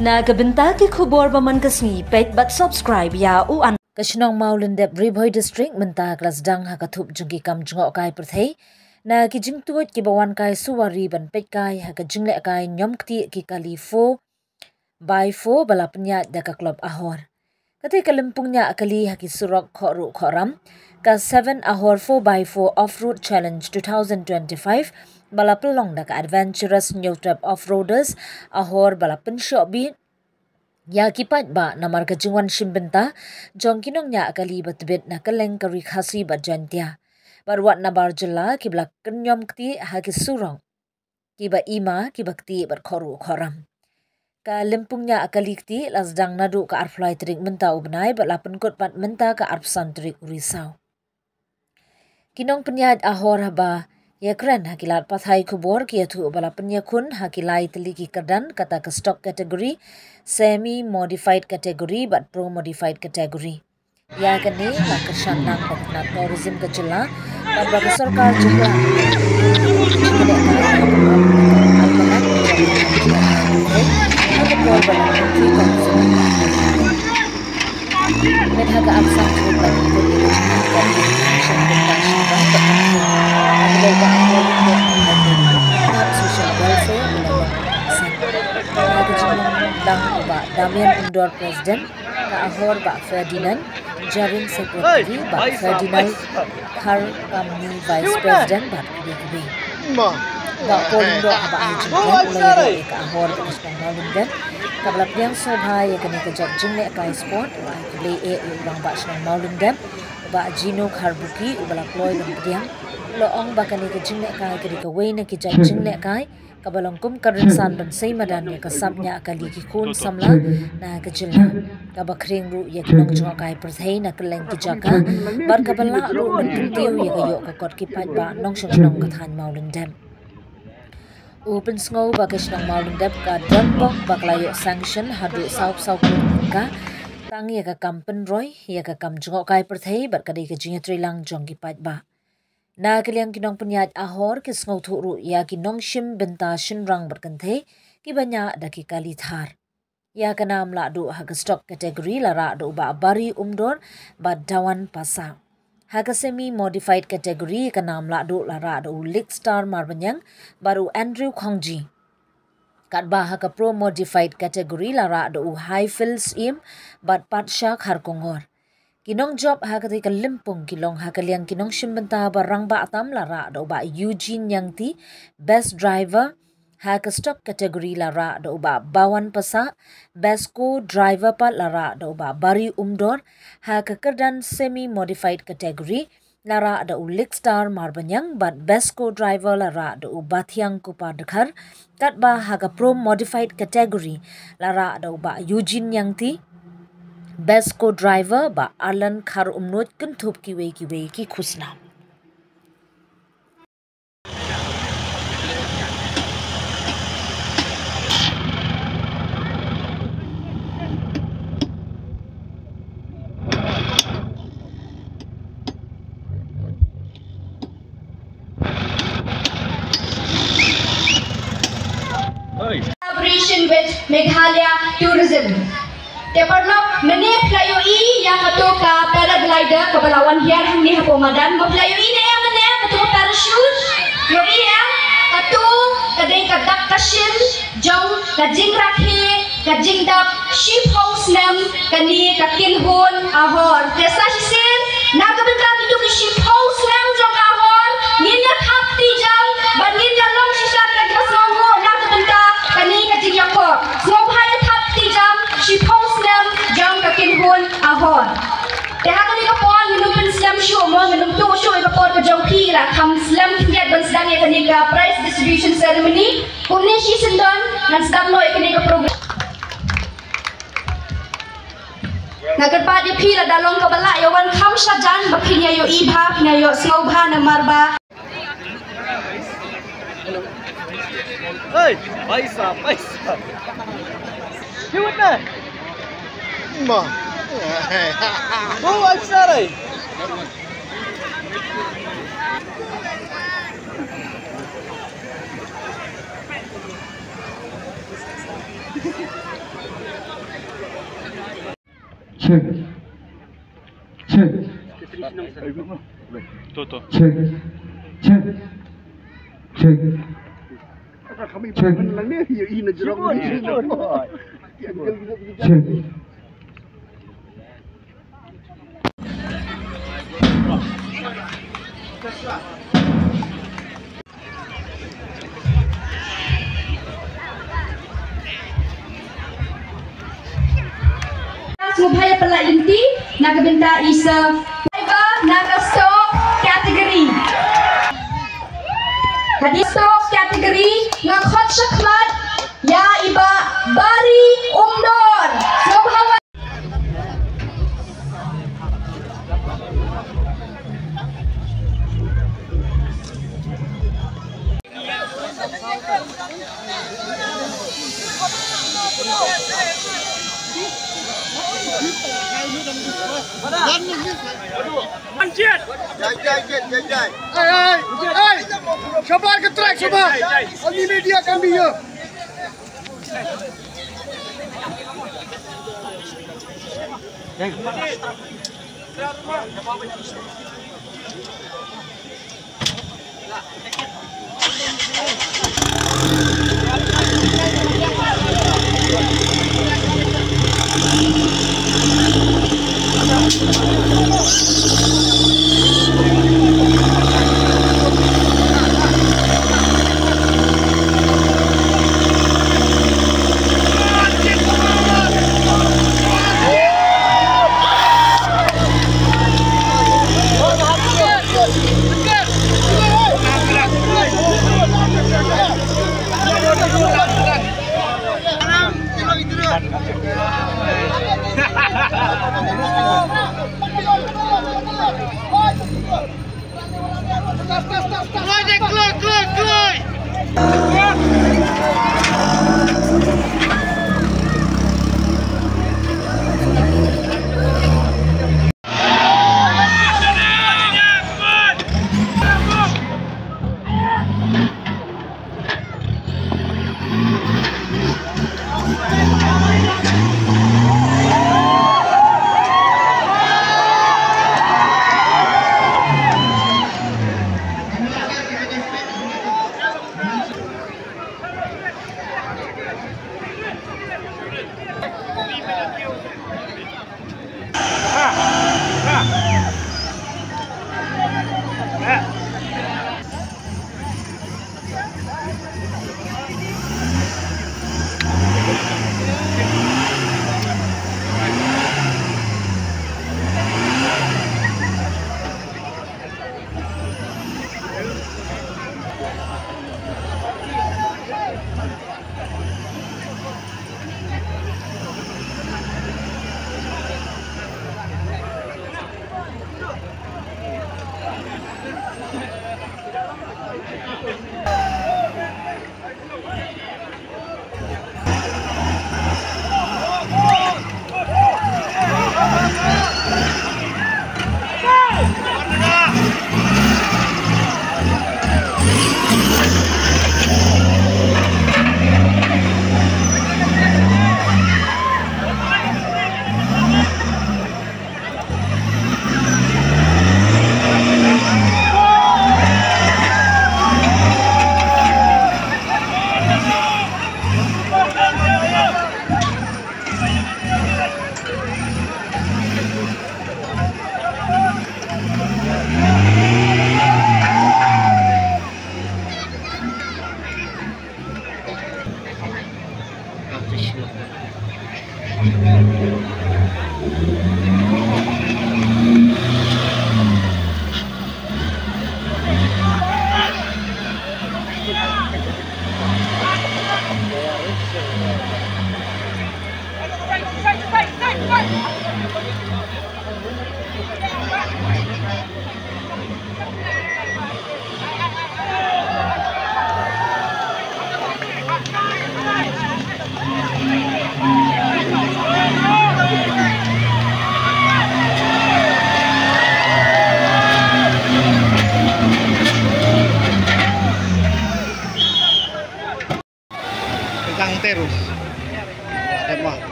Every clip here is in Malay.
Na kabenta ki khubor baman kasni page but subscribe ya u an Kashnong Maulin Dep Riboy District menta klas dang ha kathup jungki kam jungo kai perthei na ki jingtuot ki bawan kai suwari ban pet kai ha ka jingle kai nyom kti ki kali 4x4 balapnya da ka club ahor kate kalimpungnya akali ha ki surok khoru khoram ka 7 ahor 4x4 off-road challenge 2025 balapelong da ka adventurous new trap off-roaders ahor balapin shobi ya kipat ba namar ka jingwan shimbenta jongkinong nya akali batbet na kaleng kari khasi bajantia barwat na barjala kibla kenyom kti ha ki surong kiba ima kibakti bar khoru khoram ka limpungnya akali kti lasdang nadu ka arflai trik menta ubnai balapen kot pat menta ka arpsan trik urisau kinong penyat ahor ba ya keren hakilat pathai kubor ki atu balapen yakun hakilai teliki kerdan kata ke stock category semi modified category but pro modified category ya kini lah kesandang peternak tourism kecela dan bagi sarkar juga Menhaga absang juga social welfare Damian Indoor President ka ahor Pak Ferdinand Jaring Secretary Pak Ferdinand Khar Kamni Vice President Pak Kubi Pak Polindo Pak Hajikan mulai ka ahor ka Kasbang Maulundan kabalap yang sobha ya kani kajak jingle kai sport Pak Kubi urang Pak Kasbang Maulundan Pak Jino Kharbuki ubalak loy dan pediang loong bakani ka jingle kai kadi ka wayna kijak jingle kai kabalongkum karinsan ban sei madan ya kasabnya akali ki kun samla na kajilna kabakring ru ya kinong junga kai perthei na keleng ki jaka bar kabala ru ban tiu ya kayo ka kot ki pat ba nong shnong ka than maulin dam open snow ba kashnong maulin dam ka dampok baklayo sanction hadu saup ka tang ya ka kampen roy ya ka kam junga kai perthei bar kadai ka jinga trilang jong ki pat ba na kaliang kinong penyat ahor kis ngau thuru ya kinong shim benta shinrang berkenthe ki banya daki kali thar ya kanam la do haga stock category la ra do ba bari umdor ba dawan pasa haga semi modified category kanam la do lik star marbanyang baru Andrew Khongji kat ba haga pro modified category la ra do high fills im bat patsha kharkongor kinong job hakati ka limpung kilong hakaliang kinong shimbenta barang ba atam lara do ba Eugene Yangti best driver haka stock category lara do ba bawan pasa best co-driver pa lara do ba bari umdor haka kerdan semi modified category lara do lik star marbanyang but best co-driver lara do bathyang kupadkhar kat ba haka pro modified category lara do ba Eugene Yangti Best co-driver ba Alan Khar umnot kentup kiwe ki khusna. Collaboration with Meghalaya Tourism. Department mene playo I yang ato ka paraglider ka balawan hiar ni hapo madan mo playo I ne mene ato parachute yo I yang ato kadai ka dak kashin jong ka jing rakhe ka jing dap ship house nam kani ka kinhon ahor desa sisen na ka benta kitu ki ship house nam jong ahor ninya khap ti jang ban ninya long sisat ka kasmongo na ka benta kani ka jing yakor so bhai thap ti jang ship house jam kakin hon ahon. Teha kali kapon minum slam show mo minum tu show kapon ka jongki la kam slam kiat ban sedang ya kani ka prize distribution ceremony. Kumni si sendon nan sedang lo kani ka program. Nagar pa di pila dalong ka bala yo wan kam sajan bakinya yo ibha kinya yo snobha na marba. Hey, paisa. Hiwat na. Ma. Oh, I'm sorry. Check. Check. Check. Check. Check. Check. Check. Mubaya pala inti nagbenta isa iba naka-stock category. Kadi stock category nga khotsa khmat ya iba bari umdor. Subhawa Sabar ke track, sabar. Ini media kami ya.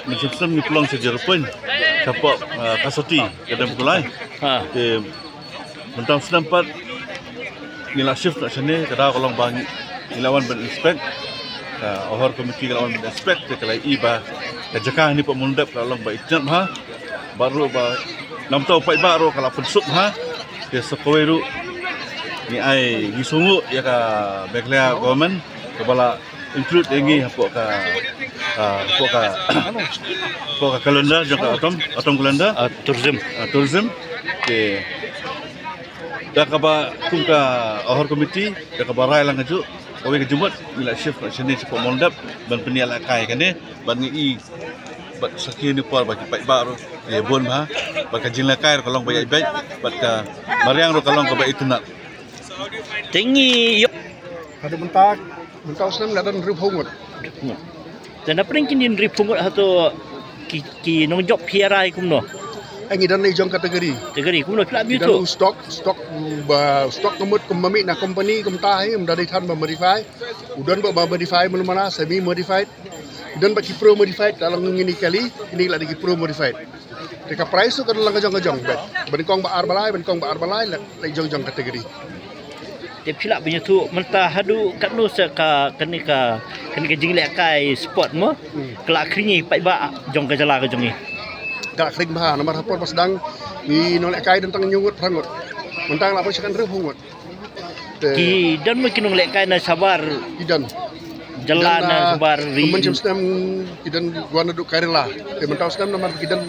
Macam Islam ni peluang sejarah pun siapa kasoti kadang pukul lain. Mentang sedempat nilai shift nak sini kadang kalau bang ilawan berinspek, orang komiti ilawan berinspek kalau iba kejakan ni pemundap kalau bang itnat ha baru ba nam tahu pai baru kalau pensuk ha dia sekoweru ni ai gisungu ya ka beklia government kepala include lagi apa kalender juga atom kalender tourism ke dah kaba kumka ahor komiti dah kaba rai lang aju kowe ke jumat mila shift sini cepat mondap ban peniala kai kane ban ngi bat sakin ni por bagi pai baru ye bon ha baka jinla kai kalong bayai baik bat ka mariang ro kalong ka bai tunat tinggi ada mentak Islam dan rip hungut. Dan apa yang kini rip hungut atau ki nongjok kiarai kumno? Ini dan ni jong kategori. Kategori kumno kelab itu. Stok kemut kemamik na company kemtahi dari tan modify. Udan modify mana semi modified. Udan bagi pro modified dalam ini kali ini lagi pro modified. Jika price tu kan lang jong bet. Benkong ba arbalai lagi jong kategori. Dia silap punya tu mentah hadu kat nu seka kenika jinglek kai sport mo kelak kringi pai ba jong ka jala ka jongi kelak kring bah nomor hapon pas dang ni nolek kai tentang nyungut rangut mentang la pasakan reuh hungut ki dan mo kinong lek kai na sabar kidan jalan na sabar ri mencem stem kidan guana duk kairela te mentau stem nomor kidan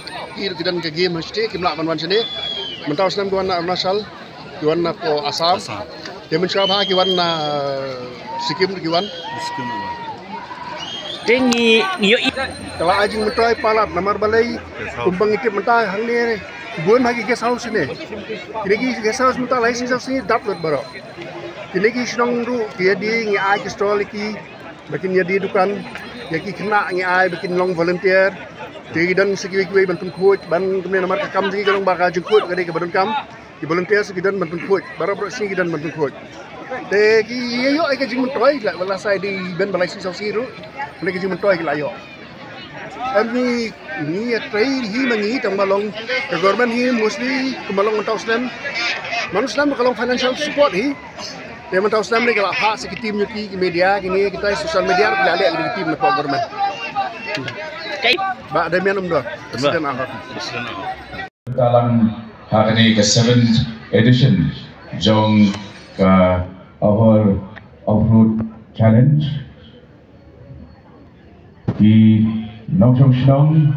ke game mesti kimla man sini mentau stem guana nasal guana po asam Temen siapa kiwan na sikim kiwan? Sikim. Tinggi yo. Kalau ajing mentrai palat namar balai kumbang ikip mentrai hang ni buan hagi guest house ni. Kini guest house mentrai license sini dapat baru. Kini sinong ru dia di ngi ai stall iki bikin dia di dukan yaki kena ngi ai bikin long volunteer. Jadi dan sekiwi bantu coach ban kemudian namar kam sini kalau bakal jengkut kali ke badan kam. Di volunteer sekidan bantu coach, baru sini kidan bantu coach. Deki yo ai kajing mentoi la wala sai di ben balai si siru, ne kajing mentoi la yo. Ami ni trai hi mangi tang balong ke government hi mostly ke balong mentau Islam. Man Islam kalau financial support hi. Dia mentau Islam ni kalau hak sikit tim nyuki media gini kita social media boleh alih di tim nak government. Kai ba ada mian umdo. Presiden Ahok. Dalam hari ini ke 7th edition jong ke our off-road challenge di Nongshong Shnong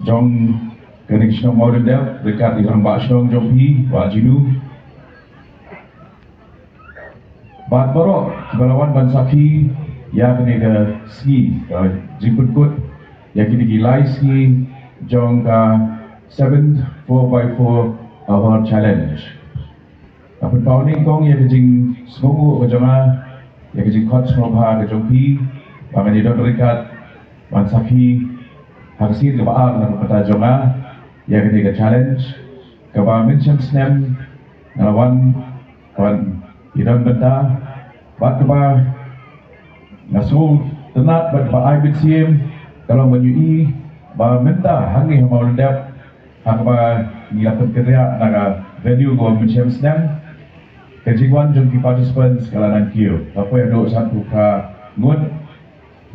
jong kening Shnong Maudendel dekat di Rambak Shnong jong pi wajinu bat borok kebalawan bansaki ya kini ke ski jiput kut ya kini gilai ski jong ka 7 4x4 hour challenge. Kapag pauning kong ya kajing semungu ke jonga ya kajing kot semua ke jongpi pangan idon rikat man safi harsir ke baar na pata jonga ya kajing challenge kaba mention snem ngelawan kawan idon benda bat kaba ngasu tenat bat ba ai bitsim kalau menyui ba menta hangi mau lendap hangba ngilapan kerja naga venue go mention snem kejiguan jumpi participants kalanan kio apa yang dok satu ka ngun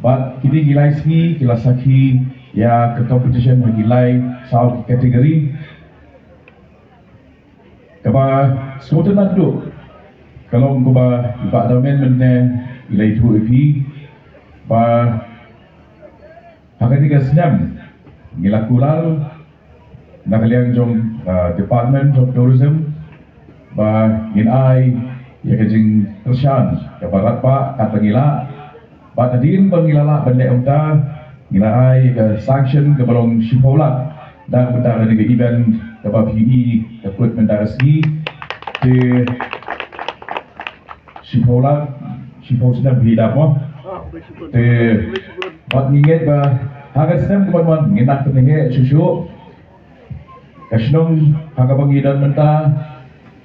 but kini gilai ski kila saki ya ke competition gilai south kategori kaba skoten nadu kalau kuba iba domain menne ilai tu ipi ba hakatiga senam ngilakulal nakaliang jong department of tourism ba in ai ya kajing tersyan ke barat pa kata ngila ba tadin pengilala bende umta ngila ai ke sanction ke balong shipola dan bentar dengan event ke PE equipment RSI ke shipola sedang hidup mo te bat nginget ba hagas sedang kebanuan nginak tenehe susu kasnong hagabangidan mentah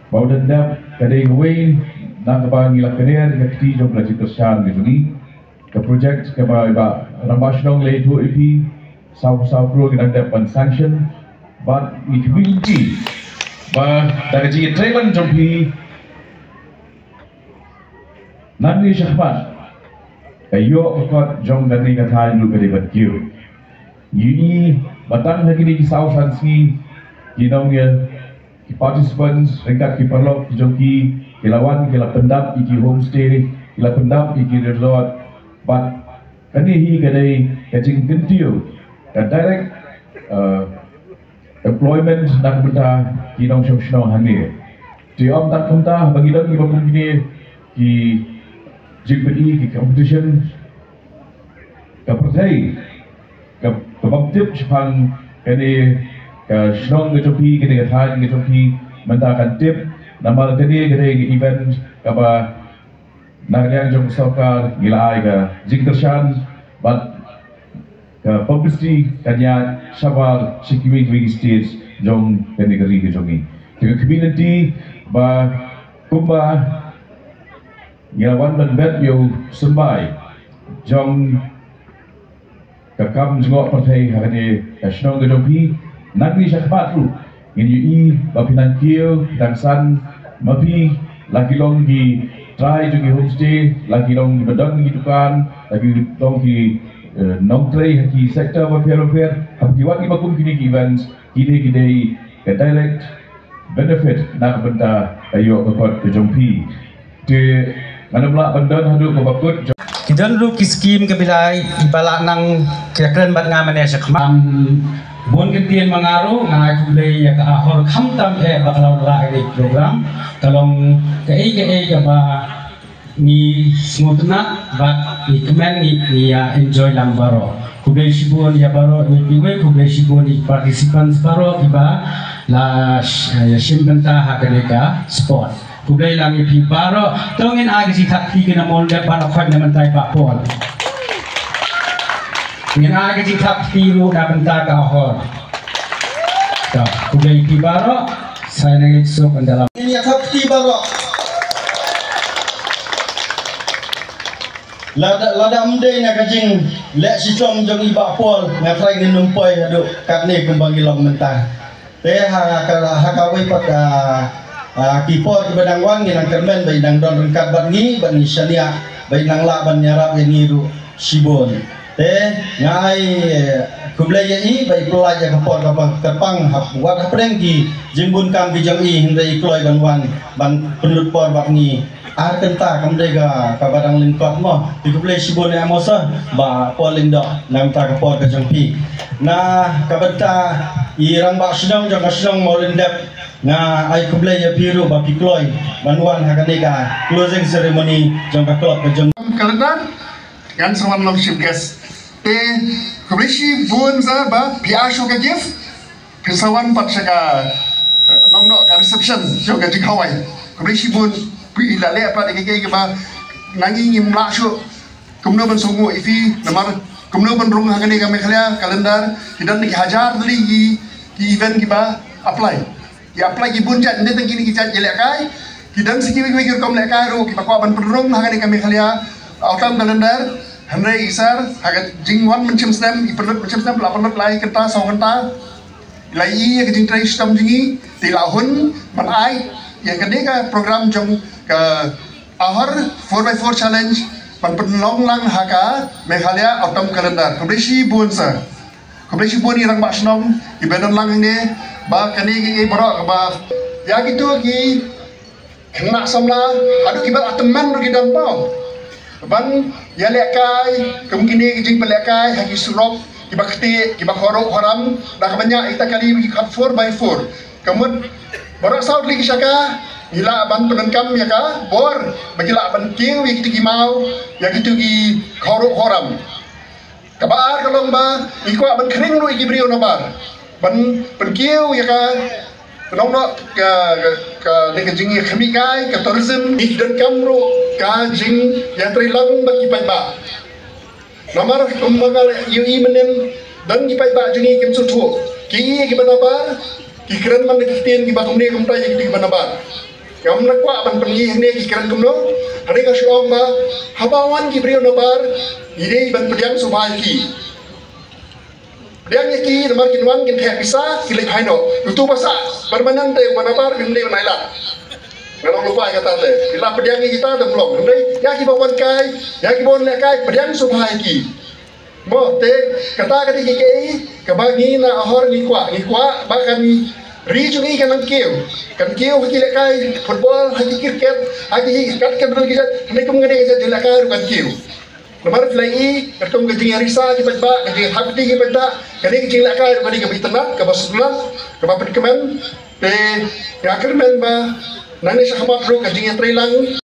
bau dendam kadai gawai nak kepa ngilak karier yakti jom lagi tersian gitu ni ke project ke ba rambashnong le tu ipi sau pro kita dapat sanction but ni community ba dari ji trailer jom pi nanti syahmat ayo kot jom dari kata lu kali batkiu ini batang lagi di sau sansi kinong ya participants ringkat ki perlok ki joki kilawan kila pendap iki homestay kila pendap iki resort but kani hi kadai kajing kentiu dan direct employment nak benda kinong syong hangi tiom tak kumta bagi dong ki bapun kini ki jingpedi ki competition ka pertai ka babtip chang kani Shnong ke joki ke dengan ke joki mentakan tip nama tadi ke event kapa nagaliang jom sokar gila ai ke jingtershan but ke publicity kanya sabar security stage jom negeri ke joki ke community ba kumba gila wan bet yo sembai jom kakam jengok partai hari Shnong ke joki Nagri syahbat tu ini bapinan kio dan san mapi lagi long di try juga homestay lagi long di bedang gitu kan lagi long di nong tray di sektor welfare happy wagi bakum kini events kini ke direct benefit nak benda ayo bekot ke jompi de mana pula benda hadu ke bakut kita dulu kiskim ke bilai ibala nang kira-kira bat ngaman ya sekam bon ketian mengaruh ngai kulai ya ke ahor khamtam bakal lagi program tolong ke ba ni smutna ba ni kemen ni ya enjoy lambaro kulai sibon ya baro ni biwe kulai sibon ni participants baro tiba la ya simbenta hakaneka sport kulai langi pi baro tongin agi si takti kena molde baro khat na mentai pak pol Yang ada di tak tiru dan bentar kahor. Kuda iki baro, saya nak isuk dalam. Ini tak tiru. Lada mendai nak kajing, lek si com jong ibak pol, ngafrai ngenumpai aduk kat ni kembali long mentah. Teh hakawai pada kipor ke badang wan nang kermen bai nang don rengkat bangi ban syania bai nang la ban nyarap yang niru sibon. Teh ngai kublaya i bai pelajar kapor kapang buat apreng ki jimbun kam ki jang i hindai kloi ban wan ban penut por bakni ar kenta kam dega kabadang lingkot mo di kublai sibon ya mosa ba poling do nang ta kapor ka jang pi na kabata i rang ba sidang jang sidang mo lindap na ai kublaya biru ba pi kloi ban wan hakaneka closing ceremony jang ka klot ka jang kalendar kan sama long ship guys te komisi bun sa ba pia show ka gift kesawan pat saka nong no ka reception show ka jikawai komisi bun pi la le pa de ke ba nangi ngim la show kumno ban songo ifi namar kumno ban rung hangane ka mekhala kalendar kidan ni hajar tali ki event ki ba apply ki bun jat ne tang kini ki jat jelek kai kidan sikit wikir kom lek kai ro ki pakwa ban perung hangane ka mekhala autam kalendar Henry Isar agak jingwan mencem stem iperut mencem stem lapan lai kenta sau kenta lai ya jing trai stem jingi ti lahun man ai ya kedeka program jong ke ahor 4x4 challenge pan penlong lang haka Meghalaya autumn calendar komisi bun sa komisi bun irang bak senong ibadan lang ini ba kani ki borok ba ya gitu ki kena samla adu kibat ateman ro kidan pau ban ya lekai kemungkinan jing pelekai hagi surok kibakti kibak horok haram dah banyak kita kali bagi 4x4 kemudian barak saud lagi syaka gila ban penenkam ya ka bor bagi la ban kiu yang kita mau ya gitu gi horok haram kabar kalau ba ikwa ban kering lu iki brio nabar ban penkiu ya ka penong no ka dengan jingi khamikai ka tourism dan kamro ka jing yang trilang bagi paiba nomor kumbagal yui menen dan gi paiba jingi kem sutu ki banabar ki keren man ki tien ki bakum ne kum tai ki banabar kam nakwa ban pengi ne ki keren kumno hari ka shom ba habawan ki brio nabar ide ban pediang subai ki dia ki nomor kinwan kin thek bisa kilek haino itu basa permanen te manabar gende naila kalau lupa kata te bila pediang kita dah belum ndai ya ki bawan kai ya ki bon le kai pediang subhai ki mo te kata kati ki ke bagi na ahor ni kwa bahkan ni ri jungi kan keu ki le kai football haki cricket haki kat dulu kita ni kum ngade kita le kai kan keu nomor fly kertum ke jing arisa ki ba ke jing hakti ki ba kani ke jing la kai bani ke bitna ke basulah ke ba kemen te ya kermen ba nang ni sa khamat ro ke jing trilang